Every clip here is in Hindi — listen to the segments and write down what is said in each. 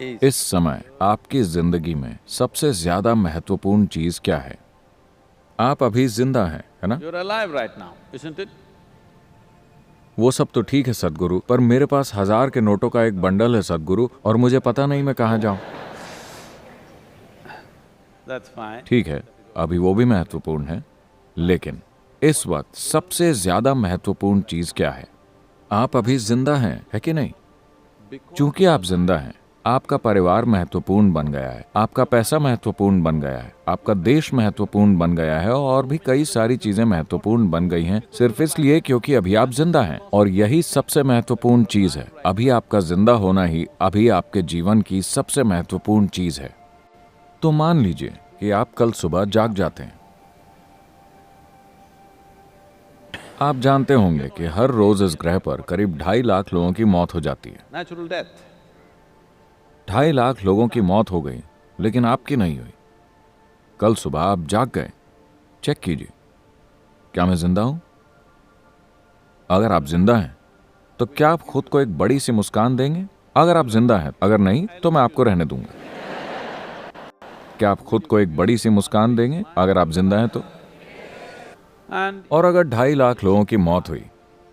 इस समय आपकी जिंदगी में सबसे ज्यादा महत्वपूर्ण चीज क्या है? आप अभी जिंदा हैं, है ना? You're alive right now, isn't it? वो सब तो ठीक है सदगुरु, पर मेरे पास 1000 के नोटों का एक बंडल है सदगुरु, और मुझे पता नहीं मैं कहाँ जाऊं। That's fine. ठीक है, अभी वो भी महत्वपूर्ण है, लेकिन इस वक्त सबसे ज्यादा महत्वपूर्ण चीज क्या है? आप अभी जिंदा हैं, है कि नहीं? क्योंकि आप जिंदा हैं, आपका परिवार महत्वपूर्ण बन गया है, आपका पैसा महत्वपूर्ण बन गया है, आपका देश महत्वपूर्ण बन गया है, और भी कई सारी चीजें महत्वपूर्ण बन गई हैं सिर्फ इसलिए क्योंकि अभी आप जिंदा हैं। और यही सबसे महत्वपूर्ण चीज है। अभी आपका जिंदा होना ही अभी आपके जीवन की सबसे महत्वपूर्ण चीज है। तो मान लीजिए कि आप कल सुबह जाग जाते हैं। आप जानते होंगे कि हर रोज इस ग्रह पर करीब 2.5 लाख लोगों की मौत हो जाती है। Natural death. 2.5 लाख लोगों की मौत हो गई, लेकिन आपकी नहीं हुई। कल सुबह आप जाग गए। चेक कीजिए, क्या मैं जिंदा हूं? अगर आप जिंदा हैं तो क्या आप खुद को एक बड़ी सी मुस्कान देंगे? अगर आप जिंदा हैं, अगर नहीं तो मैं आपको रहने दूंगा। क्या आप खुद को एक बड़ी सी मुस्कान देंगे अगर आप जिंदा हैं तो? And और अगर 2.5 लाख लोगों की मौत हुई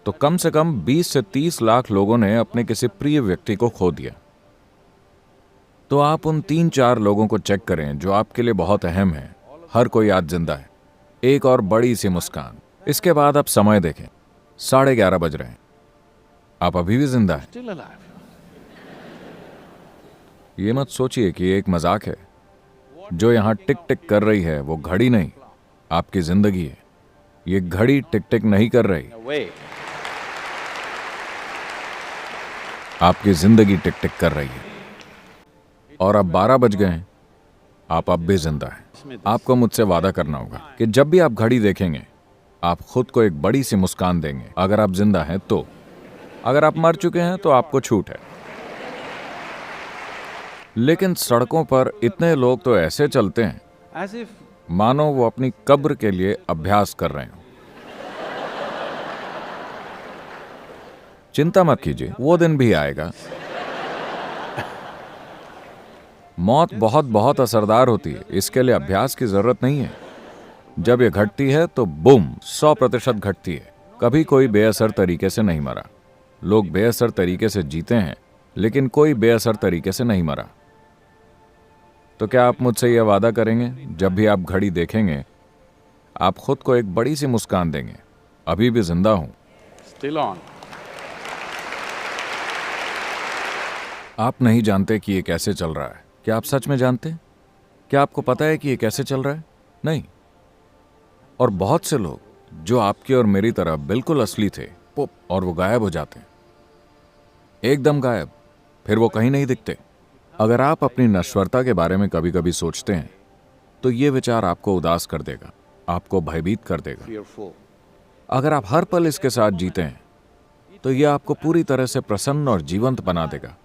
तो कम से कम 20 से 30 लाख लोगों ने अपने किसी प्रिय व्यक्ति को खो दिया। तो आप उन 3-4 लोगों को चेक करें जो आपके लिए बहुत अहम है। हर कोई आज जिंदा है। एक और बड़ी सी मुस्कान। इसके बाद आप समय देखें, 11:30 बज रहे हैं। आप अभी भी जिंदा हैं। still alive. ये मत सोचिए कि ये एक मजाक है। जो यहां टिक टिक कर रही है वो घड़ी नहीं, आपकी जिंदगी है। ये घड़ी टिक टिक नहीं कर रही, Away. आपकी जिंदगी टिक टिक कर रही है। और अब 12 बज गए हैं, आप अब भी जिंदा हैं। आपको मुझसे वादा करना होगा कि जब भी आप घड़ी देखेंगे आप खुद को एक बड़ी सी मुस्कान देंगे। अगर आप जिंदा हैं तो। अगर आप मर चुके हैं तो आपको छूट है। लेकिन सड़कों पर इतने लोग तो ऐसे चलते हैं As if मानो वो अपनी कब्र के लिए अभ्यास कर रहे हो। चिंता मत कीजिए, वो दिन भी आएगा। मौत बहुत बहुत असरदार होती है, इसके लिए अभ्यास की जरूरत नहीं है। जब ये घटती है तो बूम 100% घटती है। कभी कोई बेअसर तरीके से नहीं मरा। लोग बेअसर तरीके से जीते हैं, लेकिन कोई बेअसर तरीके से नहीं मरा। तो क्या आप मुझसे यह वादा करेंगे जब भी आप घड़ी देखेंगे आप खुद को एक बड़ी सी मुस्कान देंगे? अभी भी जिंदा हूं। still on. आप नहीं जानते कि ये कैसे चल रहा है। क्या आप सच में जानते हैं? क्या आपको पता है कि ये कैसे चल रहा है? नहीं। और बहुत से लोग जो आपकी और मेरी तरह बिल्कुल असली थे, पुप, और वो गायब हो जाते हैं। एकदम गायब, फिर वो कहीं नहीं दिखते। अगर आप अपनी नश्वरता के बारे में कभी कभी सोचते हैं तो ये विचार आपको उदास कर देगा, आपको भयभीत कर देगा। Fearful. अगर आप हर पल इसके साथ जीते हैं तो यह आपको पूरी तरह से प्रसन्न और जीवंत बना देगा।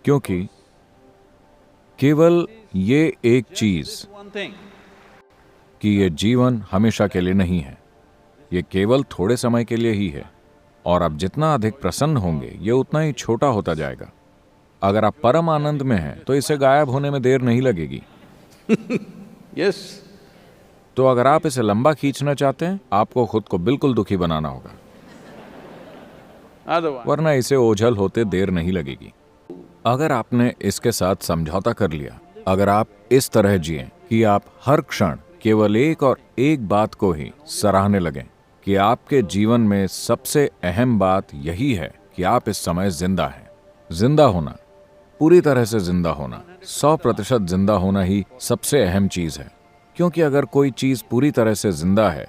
क्योंकि केवल ये एक चीज One thing. कि ये जीवन हमेशा के लिए नहीं है, ये केवल थोड़े समय के लिए ही है। और आप जितना अधिक प्रसन्न होंगे ये उतना ही छोटा होता जाएगा। अगर आप परम आनंद में हैं तो इसे गायब होने में देर नहीं लगेगी। Yes. तो अगर आप इसे लंबा खींचना चाहते हैं आपको खुद को बिल्कुल दुखी बनाना होगा, Otherwise, वरना इसे ओझल होते देर नहीं लगेगी। अगर आपने इसके साथ समझौता कर लिया, अगर आप इस तरह जिए कि आप हर क्षण केवल एक और एक बात को ही सराहने लगें कि आपके जीवन में सबसे अहम बात यही है कि आप इस समय जिंदा हैं। जिंदा होना, पूरी तरह से जिंदा होना, 100% जिंदा होना ही सबसे अहम चीज है। क्योंकि अगर कोई चीज पूरी तरह से जिंदा है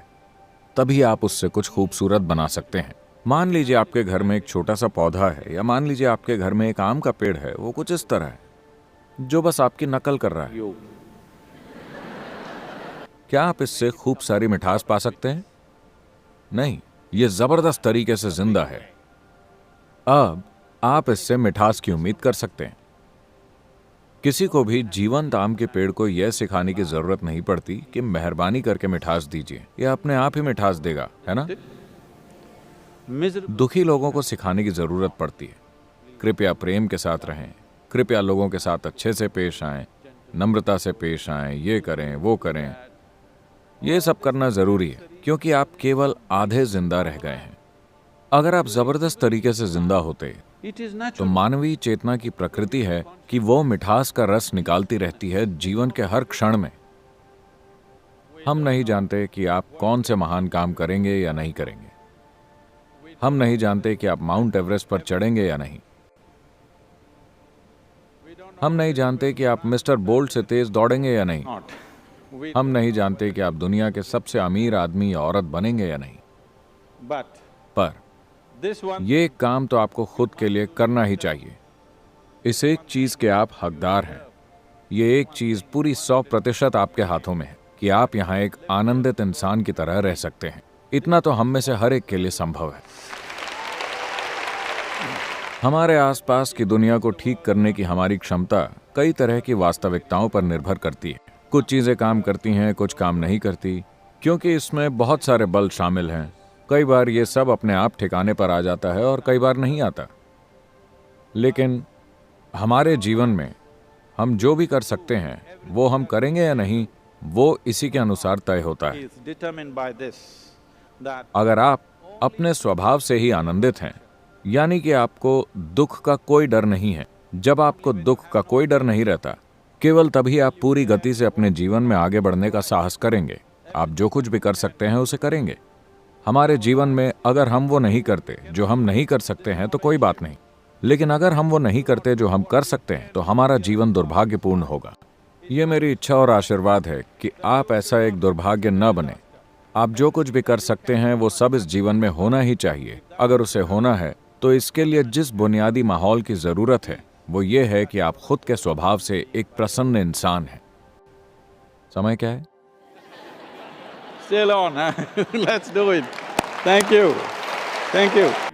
तभी आप उससे कुछ खूबसूरत बना सकते हैं। मान लीजिए आपके घर में एक छोटा सा पौधा है, या मान लीजिए आपके घर में एक आम का पेड़ है। वो कुछ इस तरह है जो बस आपकी नकल कर रहा है। you. क्या आप इससे खूब सारी मिठास पा सकते हैं? नहीं, ये जबरदस्त तरीके से जिंदा है। अब आप इससे मिठास की उम्मीद कर सकते हैं। किसी को भी जीवंत आम के पेड़ को यह सिखाने की जरूरत नहीं पड़ती कि मेहरबानी करके मिठास दीजिए, यह अपने आप ही मिठास देगा, है ना? Miserable. दुखी लोगों को सिखाने की जरूरत पड़ती है, कृपया प्रेम के साथ रहें, कृपया लोगों के साथ अच्छे से पेश आएं, नम्रता से पेश आएं, ये करें वो करें। ये सब करना जरूरी है क्योंकि आप केवल आधे जिंदा रह गए हैं। अगर आप जबरदस्त तरीके से जिंदा होते It is तो natural. मानवीय चेतना की प्रकृति है कि वो मिठास का रस निकालती रहती है जीवन के हर क्षण में। हम नहीं जानते कि आप कौन से महान काम करेंगे या नहीं करेंगे। हम नहीं जानते कि आप माउंट एवरेस्ट पर चढ़ेंगे या नहीं। हम नहीं जानते कि आप मिस्टर बोल्ट से तेज दौड़ेंगे या नहीं। Not. We, हम नहीं जानते कि आप दुनिया के सबसे अमीर आदमी या औरत बनेंगे या नहीं। but पर this one, ये काम तो आपको खुद के लिए करना ही चाहिए। इस एक चीज के आप हकदार हैं। ये एक चीज पूरी 100% आपके हाथों में है कि आप यहाँ एक आनंदित इंसान की तरह रह सकते हैं। इतना तो हम में से हर एक के लिए संभव है। हमारे आसपास की दुनिया को ठीक करने की हमारी क्षमता कई तरह की वास्तविकताओं पर निर्भर करती है। कुछ चीजें काम करती हैं, कुछ काम नहीं करती, क्योंकि इसमें बहुत सारे बल शामिल हैं। कई बार ये सब अपने आप ठिकाने पर आ जाता है और कई बार नहीं आता। लेकिन हमारे जीवन में हम जो भी कर सकते हैं वो हम करेंगे या नहीं, वो इसी के अनुसार तय होता है। is determined by this, that अगर आप अपने स्वभाव से ही आनंदित हैं, यानी कि आपको दुख का कोई डर नहीं है, जब आपको दुख का कोई डर नहीं रहता, केवल तभी आप पूरी गति से अपने जीवन में आगे बढ़ने का साहस करेंगे। आप जो कुछ भी कर सकते हैं उसे करेंगे। हमारे जीवन में अगर हम वो नहीं करते जो हम नहीं कर सकते हैं तो कोई बात नहीं, लेकिन अगर हम वो नहीं करते जो हम कर सकते हैं तो हमारा जीवन दुर्भाग्यपूर्ण होगा। ये मेरी इच्छा और आशीर्वाद है कि आप ऐसा एक दुर्भाग्य न बने। आप जो कुछ भी कर सकते हैं वो सब इस जीवन में होना ही चाहिए। अगर उसे होना है तो इसके लिए जिस बुनियादी माहौल की जरूरत है वो ये है कि आप खुद के स्वभाव से एक प्रसन्न इंसान हैं। समय क्या है? still on, huh? Let's do it. Thank you. Thank you.